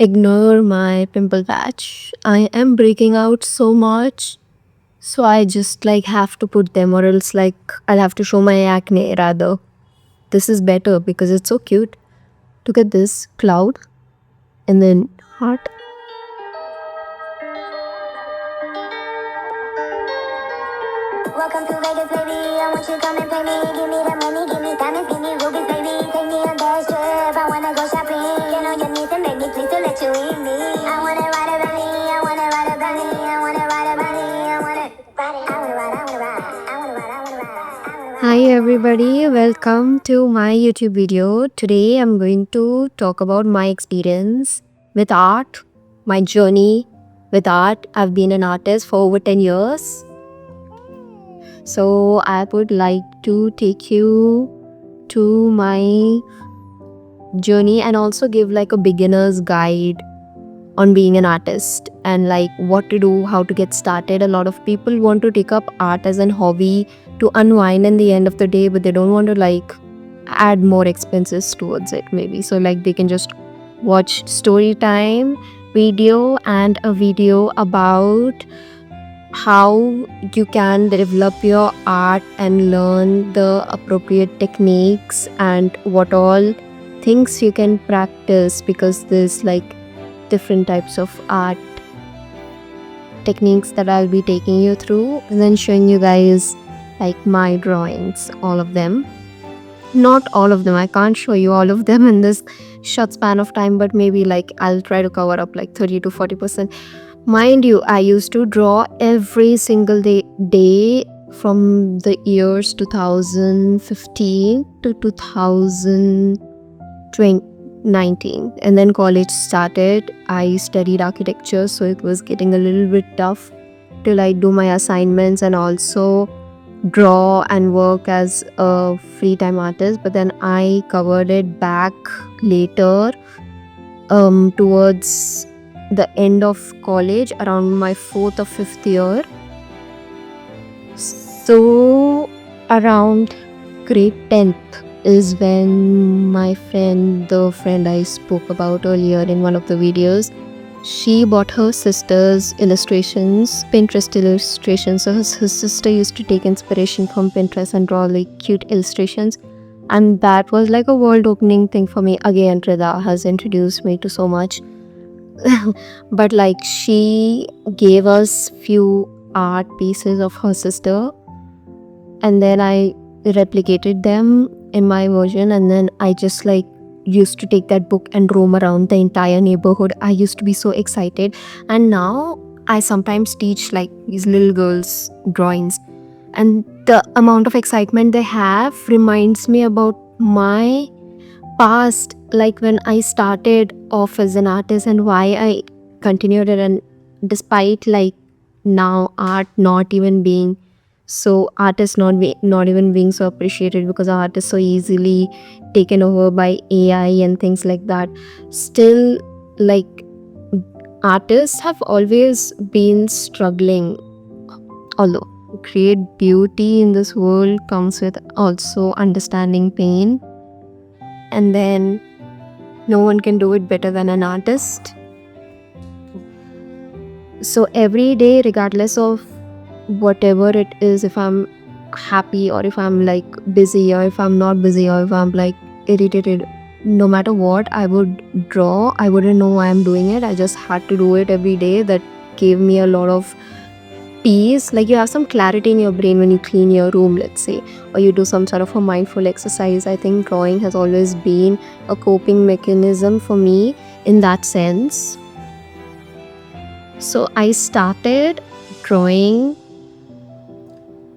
Ignore my pimple patch. I am breaking out so much. So I just have to put them, or else I'll have to show my acne rather. This is better because it's so cute. Look at this cloud and then heart. Welcome to Vegas, baby. I want you to come and pay me. Give me the money, give me diamonds, give me rubies, baby. Take me on that trip. I wanna go shopping. Get on your knees and beg me, please, to let you in me. I wanna ride a bunny. I wanna ride a bunny. I wanna ride a bunny. I wanna ride it. I wanna ride. I wanna ride. I wanna ride. I wanna ride. I wanna ride. Hi everybody, welcome to my YouTube video. Today I'm going to talk about my experience with art, my journey with art. I've been an artist for over 10 years. So I would like to take you to my journey and also give a beginner's guide on being an artist and what to do, how to get started. A lot of people want to take up art as an hobby to unwind in the end of the day, but they don't want to add more expenses towards it maybe. So they can just watch story time video and a video about how you can develop your art and learn the appropriate techniques and what all things you can practice, because there's different types of art techniques that I'll be taking you through and then showing you guys my drawings, all of them. Not all of them, I can't show you all of them in this short span of time, but maybe I'll try to cover up 30 to 40%. Mind you, I used to draw every single day from the years 2015 to 2019, and then college started. I studied architecture, so it was getting a little bit tough to do my assignments and also draw and work as a free time artist. But then I covered it back later, towards the end of college, around my 4th or 5th year. So around grade 10th is when my friend, the friend I spoke about earlier in one of the videos, she bought her sister's illustrations, Pinterest illustrations. So her sister used to take inspiration from Pinterest and draw cute illustrations, and that was a world opening thing for me. Again, Rida has introduced me to so much. But she gave us few art pieces of her sister, and then I replicated them in my version, and then I just used to take that book and roam around the entire neighborhood. I used to be so excited, and now I sometimes teach these little girls drawings, and the amount of excitement they have reminds me about my past, when I started off as an artist and why I continued it. And despite now art not even being so, artists not even being so appreciated because art is so easily taken over by AI and things like that, still artists have always been struggling. Although create beauty in this world comes with also understanding pain, and then no one can do it better than an artist. So every day, regardless of whatever it is, if I'm happy or if I'm busy or if I'm not busy or if I'm irritated, no matter what, I would draw. I wouldn't know why I'm doing it. I just had to do it every day. That gave me a lot of peace. You have some clarity in your brain when you clean your room, let's say, or you do some sort of a mindful exercise. I think drawing has always been a coping mechanism for me in that sense. So I started drawing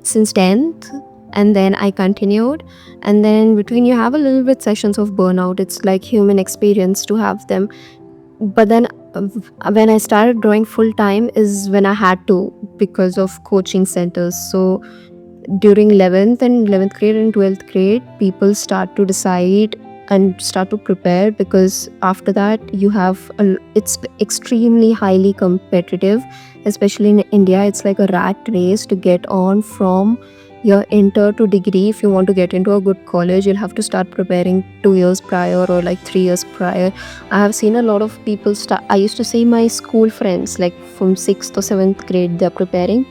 since 10th, and then I continued, and then between you have a little bit sessions of burnout. It's human experience to have them. But then when I started drawing full time is when I had to, because of coaching centers. So during 11th grade and 12th grade, people start to decide and start to prepare, because after that you have it's extremely highly competitive, especially in India. It's like a rat race to get on from your enter to degree, if you want to get into a good college, you'll have to start preparing 2 years prior or like 3 years prior. I have seen a lot of people start. I used to see my school friends like from 6th or 7th grade, they're preparing,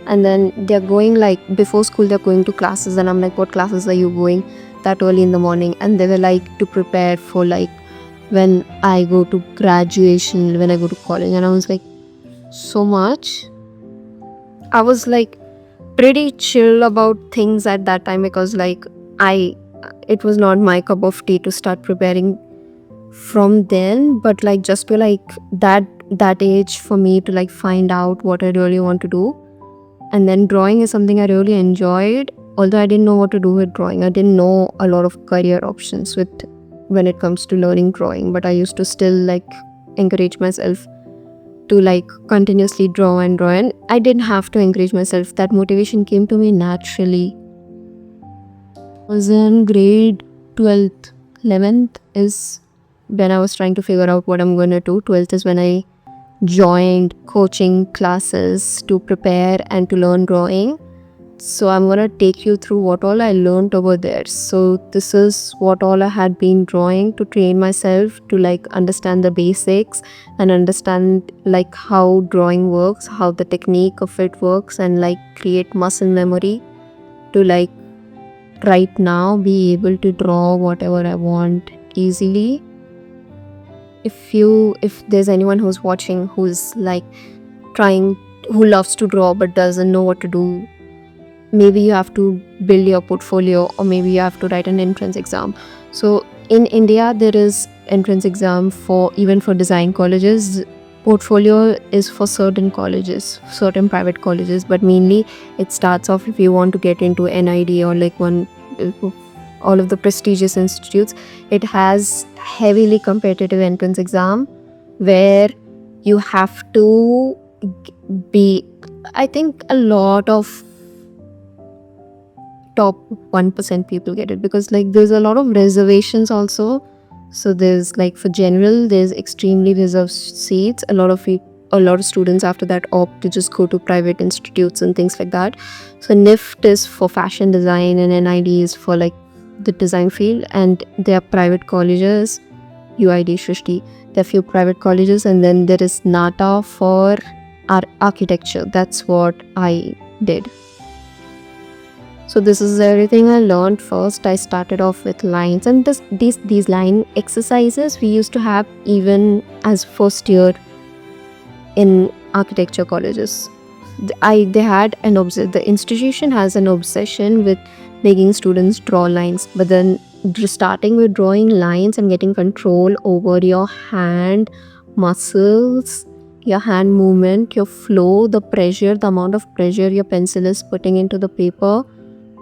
and then they're going like before school, they're going to classes, and I'm like, what classes are you going that early in the morning? And they were like, to prepare for like when I go to graduation, when I go to college. And I was like, so much. I was like pretty chill about things at that time, because like it was not my cup of tea to start preparing from then, but like just be like that age for me to like find out what I really want to do. And then drawing is something I really enjoyed, although I didn't know what to do with drawing. I didn't know a lot of career options with when it comes to learning drawing, but I used to still like encourage myself to like continuously draw, and I didn't have to encourage myself. That motivation came to me naturally. I was in grade 12th. 11th is when I was trying to figure out what I'm going to do. 12th is when I joined coaching classes to prepare and to learn drawing. So I'm going to take you through what all I learned over there. So this is what all I had been drawing to train myself to like understand the basics and understand like how drawing works, how the technique of it works, and like create muscle memory to like right now be able to draw whatever I want easily. If there's anyone who's watching who's like who loves to draw but doesn't know what to do, maybe you have to build your portfolio, or maybe you have to write an entrance exam. So in India, there is entrance exam for even for design colleges. Portfolio is for certain colleges, certain private colleges, but mainly it starts off if you want to get into NID or like all of the prestigious institutes. It has heavily competitive entrance exam where you have to be, I think a lot of top 1% people get it, because like there's a lot of reservations also. So there's like for general, there's extremely reserved seats. A lot of students after that opt to just go to private institutes and things like that. So NIFT is for fashion design and NID is for like the design field, and there are private colleges, UID, Shrishti, there are few private colleges, and then there is NATA for architecture. That's what I did. So this is everything I learned. First, I started off with lines, and these line exercises we used to have even as first year in architecture colleges. The institution has an obsession with making students draw lines, but then starting with drawing lines and getting control over your hand muscles, your hand movement, your flow, the pressure, the amount of pressure your pencil is putting into the paper,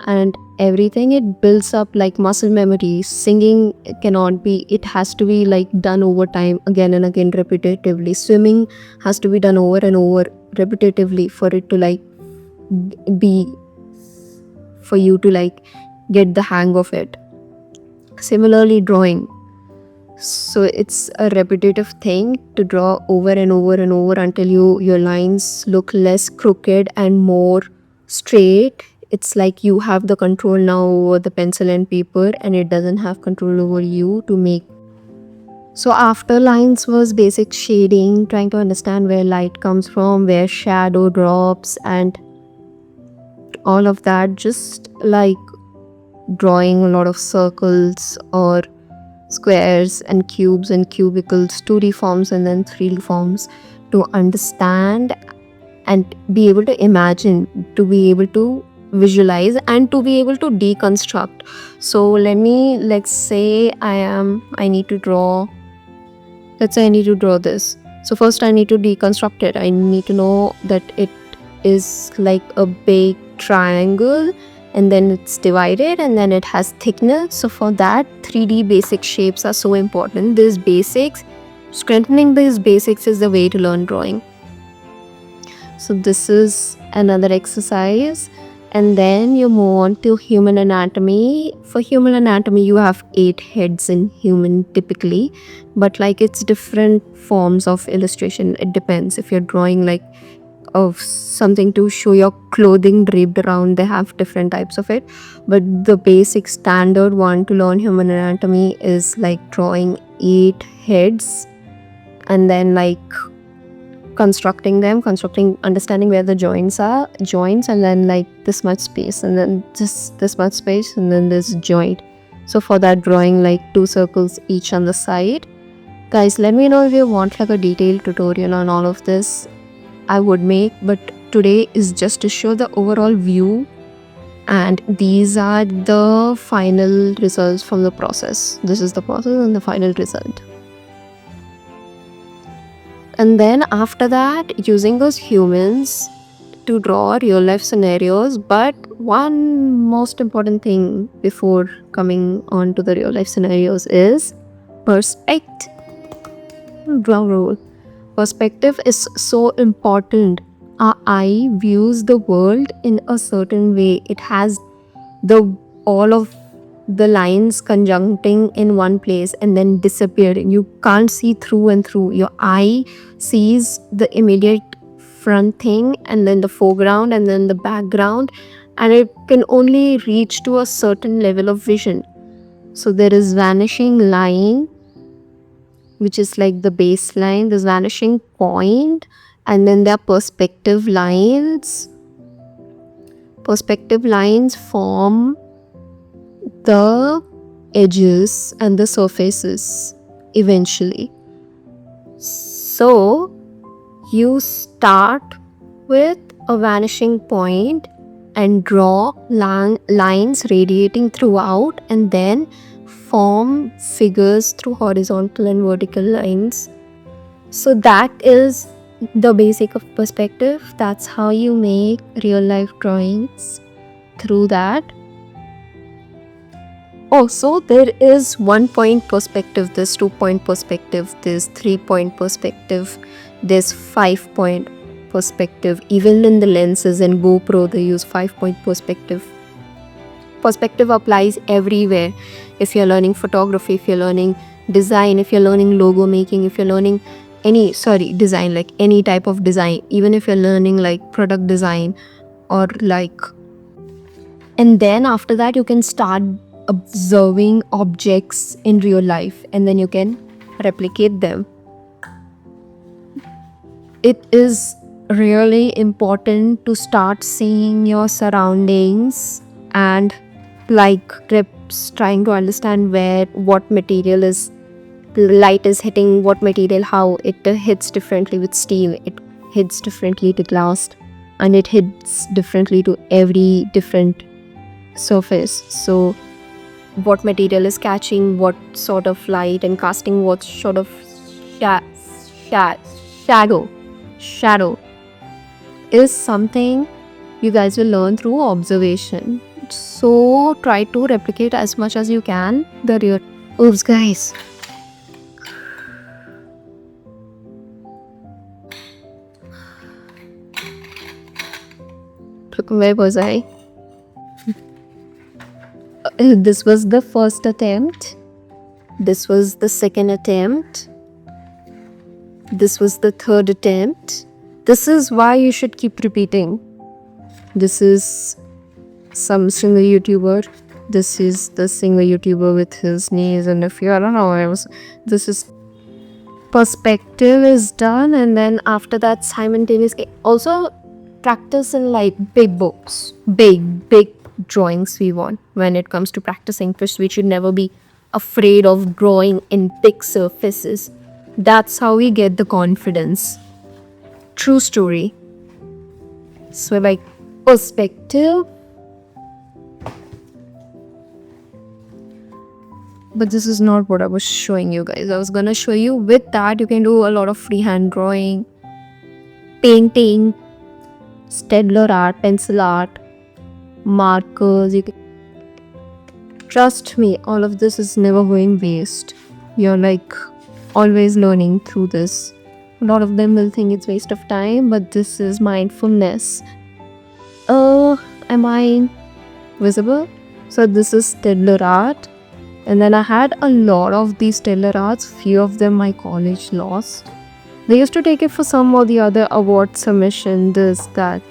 and everything, it builds up like muscle memory. Singing it has to be like done over time, again and again, repetitively. Swimming has to be done over and over repetitively for it to like for you to like get the hang of it. Similarly, drawing. So it's a repetitive thing to draw over and over and over until your lines look less crooked and more straight. It's like you have the control now over the pencil and paper, and it doesn't have control over you to make. So after lines was basic shading, trying to understand where light comes from, where shadow drops, and all of that. Just like drawing a lot of circles or squares and cubes and cubicles, 2D forms and then 3D forms, to understand and be able to imagine, to be able to visualize, and to be able to deconstruct. So let's say I need to draw this. So first I need to deconstruct it. I need to know that it is like a big triangle, and then it's divided, and then it has thickness. So for that, 3D basic shapes are so important. These basics, strengthening these basics is the way to learn drawing. So this is another exercise. And then you move on to human anatomy. For human anatomy, you have 8 heads in human typically, but like it's different forms of illustration. It depends if you're drawing like of something to show your clothing draped around. They have different types of it, but the basic standard one to learn human anatomy is like drawing 8 heads and then like constructing understanding where the joints are, and then like this much space, and then this much space, and then this joint. So for that, drawing like 2 circles each on the side. Guys, let me know if you want like a detailed tutorial on all of this. I would make, but today is just to show the overall view, and these are the final results from the process. This is the process and the final result. And then after that, using those humans to draw real life scenarios. But one most important thing before coming on to the real life scenarios is perspective. Drum roll. Perspective is so important. Our eye views the world in a certain way. It has all of the lines conjuncting in one place and then disappearing. You can't see through and through. Your eye sees the immediate front thing and then the foreground and then the background, and it can only reach to a certain level of vision. So there is vanishing line, which is like the baseline, this vanishing point, and then there are perspective lines. Perspective lines form the edges and the surfaces eventually. So you start with a vanishing point and draw lines radiating throughout, and then form figures through horizontal and vertical lines. So that is the basic of perspective. That's how you make real life drawings through that. Also, there is 1 point perspective, there's 2 point perspective, there's 3 point perspective, there's 5 point perspective. Even in the lenses and GoPro, they use 5 point perspective. Perspective applies everywhere. If you're learning photography, if you're learning design, if you're learning logo making, if you're learning design, like any type of design, even if you're learning like product design or like. And then after that, you can start observing objects in real life and then you can replicate them. It is really important to start seeing your surroundings and like grips, trying to understand what material is, light is hitting what material, how it hits differently with steel, it hits differently to glass, and it hits differently to every different surface. So what material is catching what sort of light and casting what sort of shadow is something you guys will learn through observation. So try to replicate as much as you can the real. Oops, guys. Where was I? This was the first attempt. This was the second attempt. This was the third attempt. This is why you should keep repeating. This is some singer YouTuber. This is the singer YouTuber with his knees and a few. I don't know. This is perspective is done, and then after that, simultaneously also practice in like big books, big drawings we want. When it comes to practicing fish, we should never be afraid of drawing in big surfaces. That's how we get the confidence. True story. So like perspective. But this is not what I was showing you guys. I was gonna show you with that you can do a lot of freehand drawing, painting, Staedtler art, pencil art, markers. You can trust me, all of this is never going waste. You're like always learning through this. A lot of them will think it's waste of time, but this is mindfulness. Am I visible? So this is Staedtler art, and then I had a lot of these Staedtler arts. Few of them my college lost. They used to take it for some or the other award submission, this, that.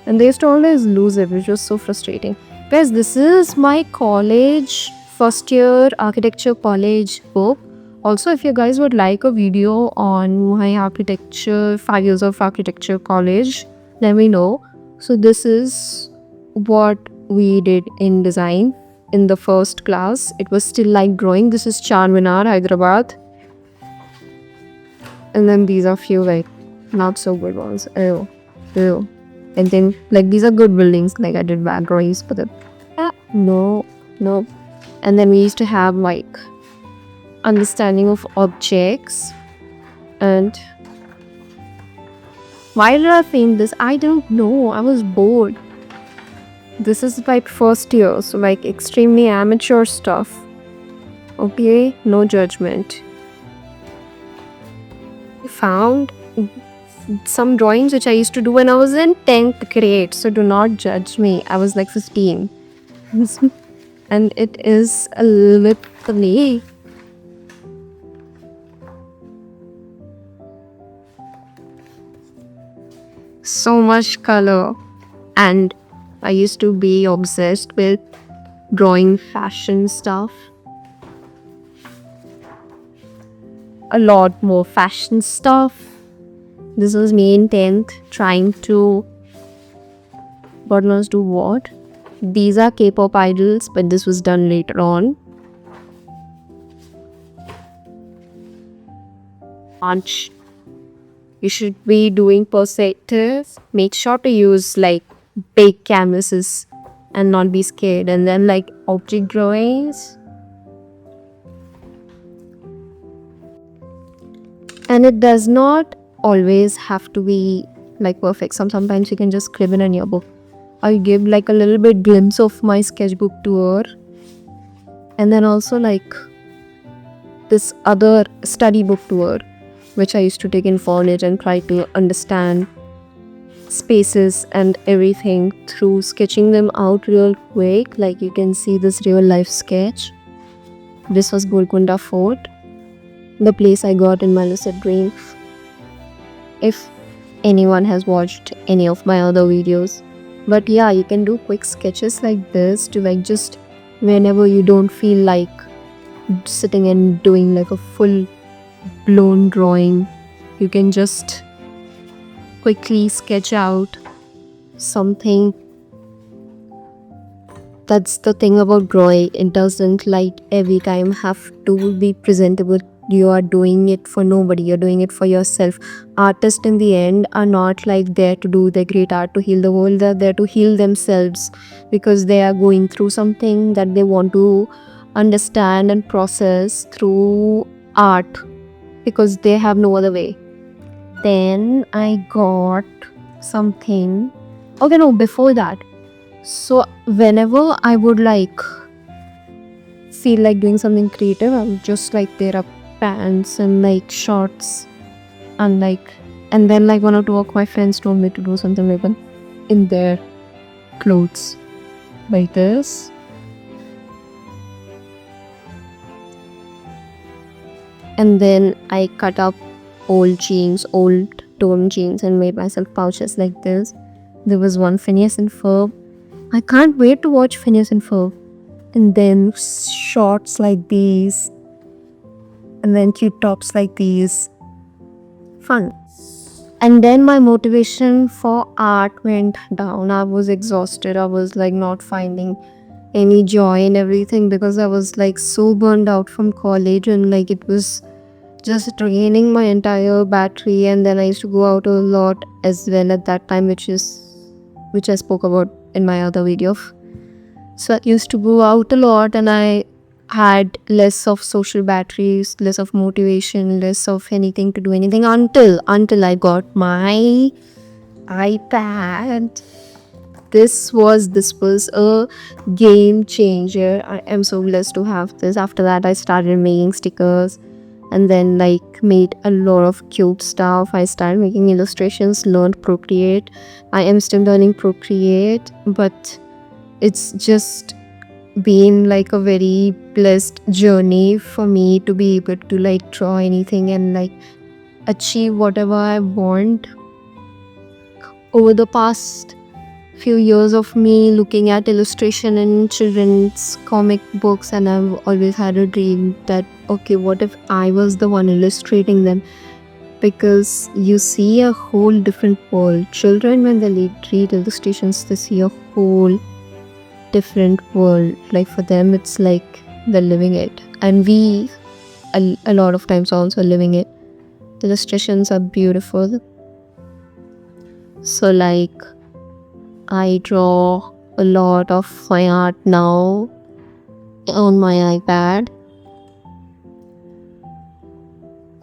And they used to always lose it, which was so frustrating. Guys, this is my college, first year architecture college book. Also, if you guys would like a video on my architecture, 5 years of architecture college, let me know. So this is what we did in design in the first class. It was still like growing. This is Charminar, Hyderabad. And then these are few like not so good ones. Ew. And then like these are good buildings. Like I did bad drawings for them. No. And then we used to have like understanding of objects. And why did I think this? I don't know. I was bored. This is like first year, so like extremely amateur stuff. Okay, no judgment. I found some drawings which I used to do when I was in 10th grade, so do not judge me. I was like 15. And it is a literally so much color. And I used to be obsessed with drawing fashion stuff. A lot more fashion stuff. This was me in 10th trying to God knows do what. These are K-pop idols, but this was done later on. You should be doing perspective. Make sure to use like big canvases and not be scared. And then like object drawings. And it does not always have to be like perfect. Sometimes you can just scribble in your book. I give like a little bit glimpse of my sketchbook tour. And then also like this other study book tour, which I used to take in college and try to understand spaces and everything through sketching them out real quick. Like you can see this real life sketch. This was Golconda Fort, the place I got in my lucid dream. If anyone has watched any of my other videos. But yeah, you can do quick sketches like this to like just whenever you don't feel like sitting and doing like a full blown drawing, you can just quickly sketch out something. That's the thing about drawing. It doesn't like every time have to be presentable. You are doing it for nobody, you're doing it for yourself. Artists in the end are not like there to do the great art to heal the world. They're there to heal themselves because they are going through something that they want to understand and process through art because they have no other way. Then I got something. Okay, no, before that. So whenever I would like feel like doing something creative, I would just like tear up pants and like shorts and then like 1 or 2 of my friends told me to do something like that in their clothes like this. And then I cut up old torn jeans and made myself pouches like this. There was one Phineas and Ferb. I can't wait to watch Phineas and Ferb. And then shorts like these. And then cute tops like these. Fun. And then my motivation for art went down. I was exhausted. I was like not finding any joy in everything because I was like so burned out from college and like it was just draining my entire battery. And then I used to go out a lot as well at that time, which I spoke about in my other video. So I used to go out a lot and I had less of social batteries, less of motivation, less of anything to do anything until I got my iPad. This was a game changer. I am so blessed to have this. After that I started making stickers and then like made a lot of cute stuff. I started making illustrations, learned Procreate. I am still learning Procreate, but it's just been like a very blessed journey for me to be able to like draw anything and like achieve whatever I want. Over the past few years of me looking at illustration in children's comic books, and I've always had a dream that, okay, what if I was the one illustrating them? Because you see a whole different world. Children, when they read illustrations, they see a whole different world. Like for them, it's like they're living it, and we a lot of times also living it. Illustrations are beautiful. So like I draw a lot of my art now on my iPad.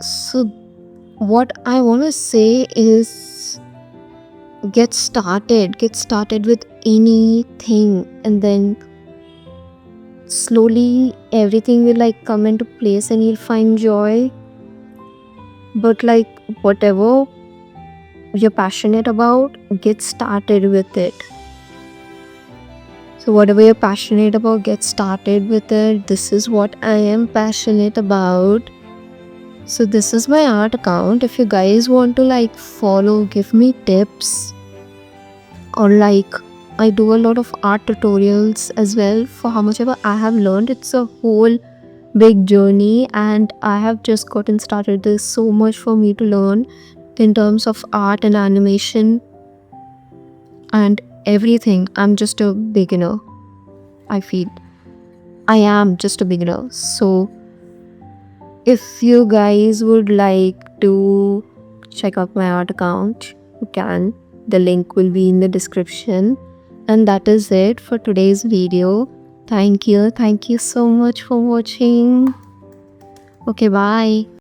So what I want to say is get started with anything, and then slowly everything will like come into place and you'll find joy. But like whatever you're passionate about, get started with it. So whatever you're passionate about, get started with it. This is what I am passionate about. So this is my art account. If you guys want to like follow, give me tips, or like I do a lot of art tutorials as well. For how much ever I have learned, it's a whole big journey, and I have just gotten started. There's so much for me to learn in terms of art and animation and everything. I'm just a beginner. I feel I am just a beginner. So if you guys would like to check out my art account, you can. The link will be in the description. And that is it for today's video. Thank you so much for watching. Okay, bye.